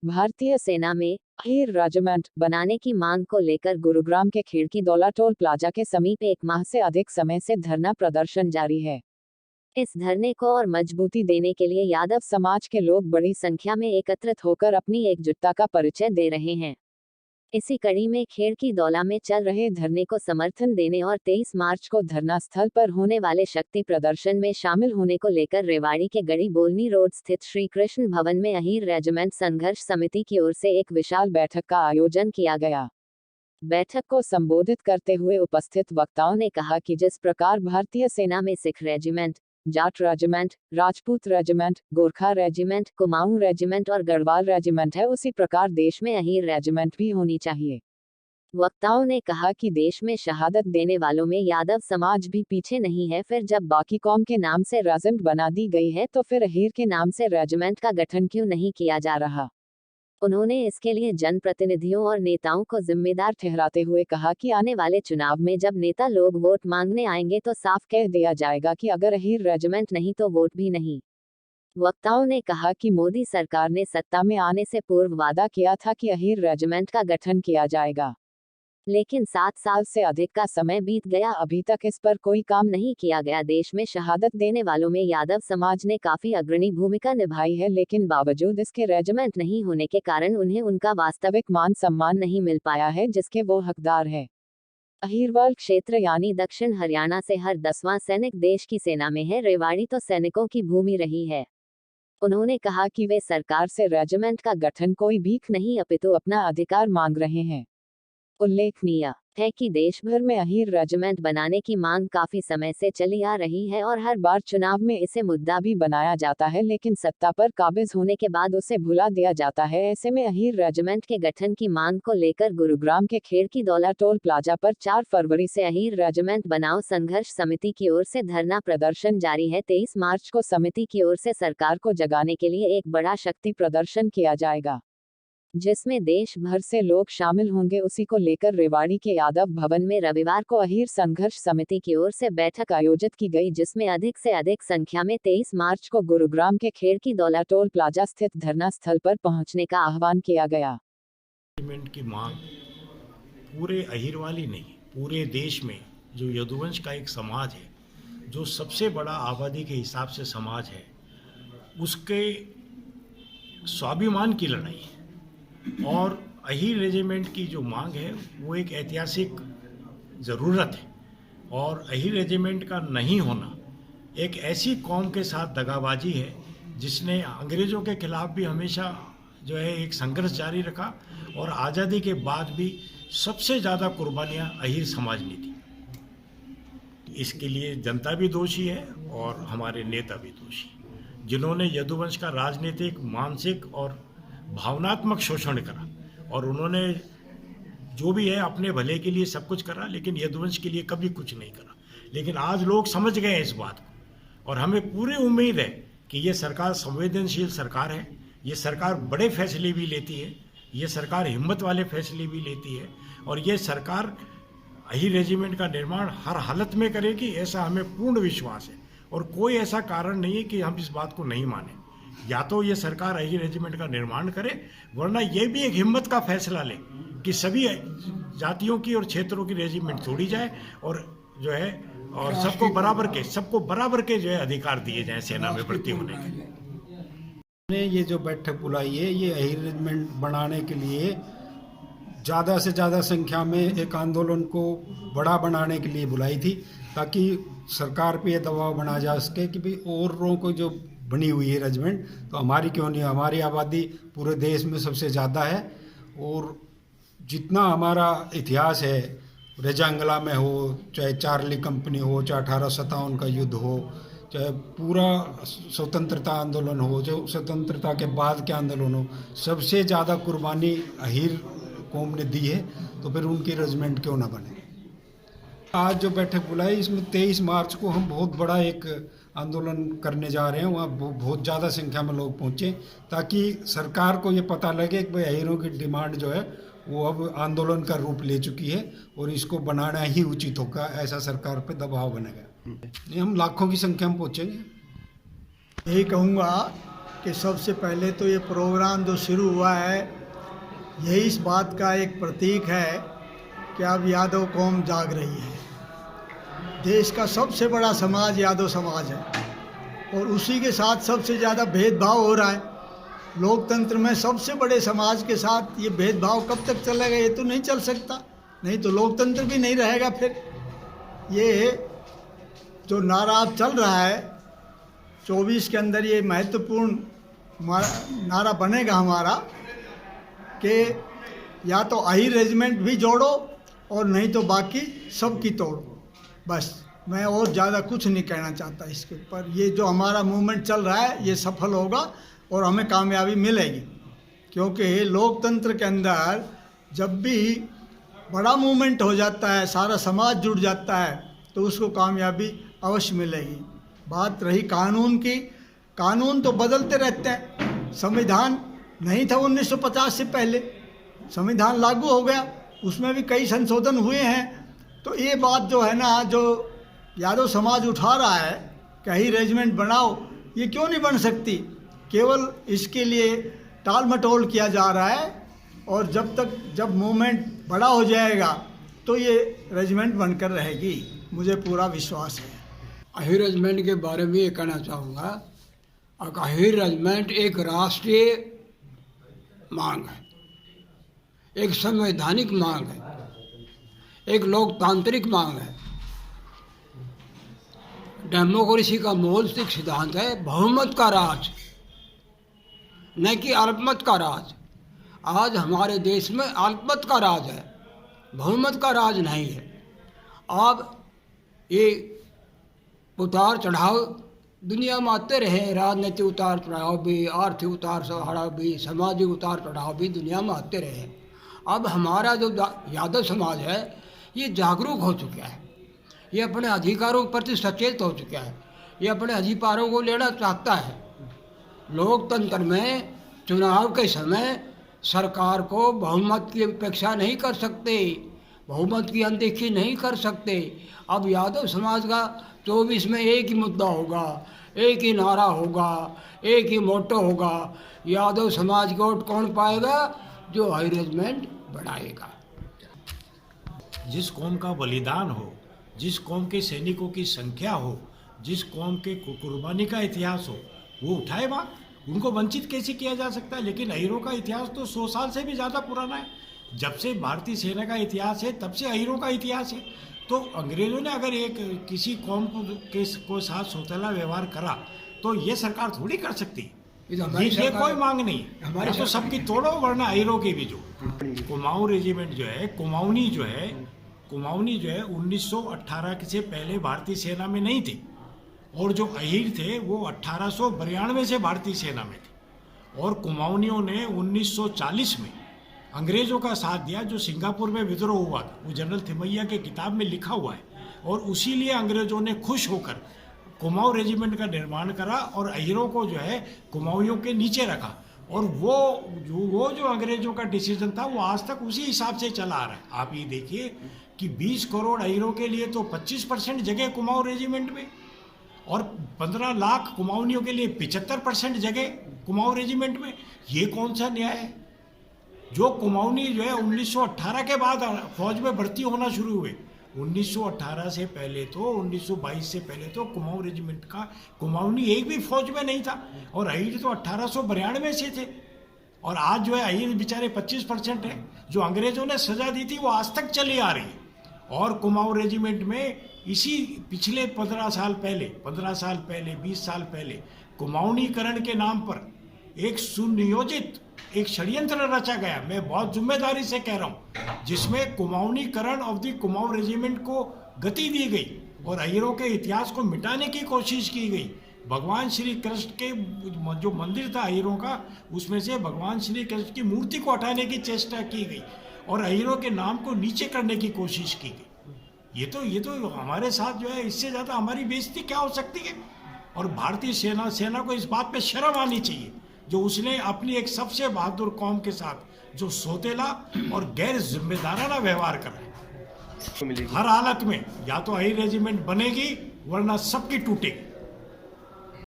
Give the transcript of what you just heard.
भारतीय सेना में अहीर रेजिमेंट बनाने की मांग को लेकर गुरुग्राम के खिड़की दौला टोल प्लाजा के समीप 1 माह से अधिक समय से धरना प्रदर्शन जारी है। इस धरने को और मजबूती देने के लिए यादव समाज के लोग बड़ी संख्या में एकत्रित होकर अपनी एकजुटता का परिचय दे रहे हैं। इसी कड़ी में खिड़की दौला में चल रहे धरने को समर्थन देने और 23 मार्च को धरना स्थल पर होने वाले शक्ति प्रदर्शन में शामिल होने को लेकर रेवाड़ी के गड़ी बोलनी रोड स्थित श्री कृष्ण भवन में अहीर रेजिमेंट संघर्ष समिति की ओर से एक विशाल बैठक का आयोजन किया गया। बैठक को संबोधित करते हुए उपस्थित वक्ताओं ने कहा कि जिस प्रकार भारतीय सेना में Sikh regiment, Jat regiment, Rajput regiment, Gorkha regiment, Kumaon regiment और गढ़वाल रेजिमेंट है, उसी प्रकार देश में अहीर रेजिमेंट भी होनी चाहिए। वक्ताओं ने कहा कि देश में शहादत देने वालों में यादव समाज भी पीछे नहीं है। फिर जब बाकी कौम के नाम से रेजिमेंट बना दी गई है तो फिर अहीर के नाम से रेजिमेंट का गठन क्यों नहीं किया जा रहा। उन्होंने इसके लिए जनप्रतिनिधियों और नेताओं को जिम्मेदार ठहराते हुए कहा कि आने वाले चुनाव में जब नेता लोग वोट मांगने आएंगे तो साफ कह दिया जाएगा कि अगर अहीर रेजिमेंट नहीं तो वोट भी नहीं। वक्ताओं ने कहा कि मोदी सरकार ने सत्ता में आने से पूर्व वादा किया था कि अहीर रेजिमेंट का गठन किया जाएगा, लेकिन 7 साल से अधिक का समय बीत गया, अभी तक इस पर कोई काम नहीं किया गया। देश में शहादत देने वालों में यादव समाज ने काफी अग्रणी भूमिका निभाई है, लेकिन बावजूद इसके रेजिमेंट नहीं होने के कारण उन्हें उनका वास्तविक मान सम्मान नहीं मिल पाया है जिसके वो हकदार है। अहीरवाल क्षेत्र यानी दक्षिण हरियाणा से हर 10वां सैनिक देश की सेना में है। रेवाड़ी तो सैनिकों की भूमि रही है। उन्होंने कहा कि वे सरकार से रेजिमेंट का गठन कोई भीख नहीं अपितु अपना अधिकार मांग रहे हैं। उल्लेखनीय है कि देश भर में अहीर रेजिमेंट बनाने की मांग काफी समय से चली आ रही है और हर बार चुनाव में इसे मुद्दा भी बनाया जाता है, लेकिन सत्ता पर काबिज होने के बाद उसे भुला दिया जाता है। ऐसे में अहीर रेजिमेंट के गठन की मांग को लेकर गुरुग्राम के खिड़की दौला टोल प्लाजा पर 4 फरवरी से अहीर रेजिमेंट बनाओ संघर्ष समिति की ओर से धरना प्रदर्शन जारी है। 23 मार्च को समिति की ओर से सरकार को जगाने के लिए एक बड़ा शक्ति प्रदर्शन किया जाएगा, जिसमें देश भर से लोग शामिल होंगे। उसी को लेकर रेवाड़ी के यादव भवन में रविवार को अहीर संघर्ष समिति की ओर से बैठक आयोजित की गई, जिसमें अधिक से अधिक संख्या में 23 मार्च को गुरुग्राम के खिड़की दौला टोल प्लाजा स्थित धरना स्थल पर पहुंचने का आह्वान किया गया। की मांग पूरे अहीरवाली नहीं, पूरे देश में जो यदुवंश का एक समाज है, जो सबसे बड़ा आबादी के हिसाब से समाज है, उसके स्वाभिमान की लड़ाई और अहीर रेजिमेंट की जो मांग है वो एक ऐतिहासिक ज़रूरत है। और अहीर रेजिमेंट का नहीं होना एक ऐसी कौम के साथ दगाबाजी है जिसने अंग्रेज़ों के खिलाफ भी हमेशा जो है एक संघर्ष जारी रखा और आज़ादी के बाद भी सबसे ज़्यादा कुर्बानियाँ अहीर समाज ने दी। इसके लिए जनता भी दोषी है और हमारे नेता भी दोषी, जिन्होंने यदुवंश का राजनीतिक, मानसिक और भावनात्मक शोषण करा। और उन्होंने जो भी है अपने भले के लिए सब कुछ करा, लेकिन यदुवंश के लिए कभी कुछ नहीं करा। लेकिन आज लोग समझ गए हैं इस बात को और हमें पूरी उम्मीद है कि ये सरकार संवेदनशील सरकार है। ये सरकार बड़े फैसले भी लेती है, ये सरकार हिम्मत वाले फैसले भी लेती है और ये सरकार अहीर रेजिमेंट का निर्माण हर हालत में करेगी, ऐसा हमें पूर्ण विश्वास है। और कोई ऐसा कारण नहीं है कि हम इस बात को नहीं माने। या तो ये सरकार अहीर रेजिमेंट का निर्माण करे, वरना ये भी एक हिम्मत का फैसला ले कि सभी जातियों की और क्षेत्रों की रेजिमेंट तोड़ी जाए और जो है और सबको बराबर के जो है अधिकार दिए जाएं सेना में भर्ती होने के। ये जो बैठक बुलाई है, ये अहीर रेजिमेंट बनाने के लिए ज़्यादा से ज़्यादा संख्या में एक आंदोलन को बड़ा बनाने के लिए बुलाई थी, ताकि सरकार पे ये दबाव बना जा सके कि भाई औरों को जो बनी हुई है रेजिमेंट तो हमारी क्यों नहीं। हमारी आबादी पूरे देश में सबसे ज़्यादा है और जितना हमारा इतिहास है, रेजांगला में हो, चाहे चार्ली कंपनी हो, चाहे 1857 का युद्ध हो, चाहे पूरा स्वतंत्रता आंदोलन हो, जो स्वतंत्रता के बाद के आंदोलन हो, सबसे ज़्यादा कुर्बानी अहीर कौम ने दी है, तो फिर उनकी रेजिमेंट क्यों ना बने। आज जो बैठक बुलाई, इसमें 23 मार्च को हम बहुत बड़ा एक आंदोलन करने जा रहे हैं। वहाँ बहुत ज़्यादा संख्या में लोग पहुँचे, ताकि सरकार को ये पता लगे कि भाई अहीरों की डिमांड जो है वो अब आंदोलन का रूप ले चुकी है और इसको बनाना ही उचित होगा, ऐसा सरकार पे दबाव बनेगा। हम लाखों की संख्या में पहुँचेंगे। यही कहूँगा कि सबसे पहले तो ये प्रोग्राम जो शुरू हुआ है यही इस बात का एक प्रतीक है कि अब यादव कौम जाग रही है। देश का सबसे बड़ा समाज यादव समाज है और उसी के साथ सबसे ज़्यादा भेदभाव हो रहा है। लोकतंत्र में सबसे बड़े समाज के साथ ये भेदभाव कब तक चलेगा? ये तो नहीं चल सकता, नहीं तो लोकतंत्र भी नहीं रहेगा। फिर ये जो नारा अब चल रहा है 24 के अंदर, ये महत्वपूर्ण नारा बनेगा हमारा कि या तो अहीर रेजिमेंट भी जोड़ो और नहीं तो बाकी सबकी तोड़ो। बस मैं और ज़्यादा कुछ नहीं कहना चाहता इसके ऊपर। ये जो हमारा मूवमेंट चल रहा है ये सफल होगा और हमें कामयाबी मिलेगी, क्योंकि लोकतंत्र के अंदर जब भी बड़ा मूवमेंट हो जाता है, सारा समाज जुड़ जाता है, तो उसको कामयाबी अवश्य मिलेगी। बात रही कानून की, कानून तो बदलते रहते हैं। संविधान नहीं था 1950 से पहले, संविधान लागू हो गया, उसमें भी कई संशोधन हुए हैं। तो ये बात जो है ना, जो यादव समाज उठा रहा है कि ही रेजिमेंट बनाओ, ये क्यों नहीं बन सकती? केवल इसके लिए टाल मटोल किया जा रहा है और जब मूवमेंट बड़ा हो जाएगा तो ये रेजिमेंट बनकर रहेगी, मुझे पूरा विश्वास है। अहीर रेजिमेंट के बारे में ये कहना चाहूँगा, अहीर रेजिमेंट एक राष्ट्रीय मांग है, एक संवैधानिक मांग है, एक लोकतांत्रिक मांग है। डेमोक्रेसी का मौलिक सिद्धांत है बहुमत का राज, न कि अल्पमत का राज। आज हमारे देश में अल्पमत का राज है, बहुमत का राज नहीं है। अब ये उतार चढ़ाव दुनिया में आते रहे, राजनीतिक उतार चढ़ाव भी, आर्थिक उतार चढ़ाव भी, सामाजिक उतार चढ़ाव भी दुनिया में आते रहे। अब हमारा जो यादव समाज है ये जागरूक हो चुका है, ये अपने अधिकारों के प्रति सचेत हो चुका है, ये अपने अधिकारों को लेना चाहता है। लोकतंत्र में चुनाव के समय सरकार को बहुमत की अपेक्षा नहीं कर सकते, बहुमत की अनदेखी नहीं कर सकते। अब यादव समाज का 24 में एक ही मुद्दा होगा, एक ही नारा होगा, एक ही मोटो होगा। यादव समाज को वोट कौन पाएगा? जो अहीर रेजिमेंट बढ़ाएगा। जिस कौम का बलिदान हो, जिस कौम के सैनिकों की संख्या हो, जिस कौम के कुर्बानी का इतिहास हो, वो उठाए बात। उनको वंचित कैसे किया जा सकता है? लेकिन अहीरों का इतिहास तो 100 साल से भी ज़्यादा पुराना है। जब से भारतीय सेना का इतिहास है तब से अहीरों का इतिहास है। तो अंग्रेज़ों ने अगर एक किसी कौम को साथ सौतेला व्यवहार करा तो ये सरकार थोड़ी कर सकती। ये कोई मांग नहीं है, हमारे तो सबकी तोड़ो, वरना अहीरों की भी जो। कुमाऊं रेजिमेंट जो है, कुमाऊनी जो है 1918 से पहले भारतीय सेना में नहीं थी, और जो अहीर थे वो 1892 से भारतीय सेना में थे। और कुमाऊनियों ने 1940 में अंग्रेज़ों का साथ दिया। जो सिंगापुर में विद्रोह हुआ था वो जनरल थिमैया के किताब में लिखा हुआ है, और उसी लिए अंग्रेज़ों ने खुश होकर कुमाऊं रेजिमेंट का निर्माण करा और अहीरों को जो है कुमाऊनियों के नीचे रखा। और वो जो अंग्रेज़ों का डिसीजन था वो आज तक उसी हिसाब से चला आ रहा है। आप ये देखिए कि 20 करोड़ अहीरों के लिए तो 25% जगह कुमाऊं रेजिमेंट में, और 15 लाख कुमाऊनियों के लिए 75% जगह कुमाऊं रेजिमेंट में। ये कौन सा न्याय है? जो कुमाऊनी जो है 1918 के बाद फौज में भर्ती होना शुरू हुए। 1918 से पहले तो 1922 से पहले तो कुमाऊं रेजिमेंट का कुमाऊनी एक भी फौज में नहीं था, और अहीर तो 1892 से थे। और आज जो है अहीर बेचारे 25% है। जो अंग्रेज़ों ने सजा दी थी वो आज तक चली आ रही है। और कुमाऊं रेजिमेंट में इसी पिछले 15 साल पहले 20 साल पहले कुमाऊनीकरण के नाम पर एक सुनियोजित एक षड्यंत्र रचा गया। मैं बहुत जिम्मेदारी से कह रहा हूँ, जिसमें कुमाऊनीकरण ऑफ द कुमाऊं रेजिमेंट को गति दी गई और अहीरों के इतिहास को मिटाने की कोशिश की गई। भगवान श्री कृष्ण के जो मंदिर था अहीरों का, उसमें से भगवान श्री कृष्ण की मूर्ति को हटाने की चेष्टा की गई और अहीरों के नाम को नीचे करने की कोशिश की गई। ये तो हमारे साथ जो है, इससे ज़्यादा हमारी बेइज्जती क्या हो सकती है? और भारतीय सेना को इस बात पे शर्म आनी चाहिए जो उसने अपनी एक सबसे बहादुर कौम के साथ जो सौतेला और गैर जिम्मेदाराना व्यवहार कर रहा है। हर हालत में या तो अहीर रेजिमेंट बनेगी वरना सबकी टूटेगी।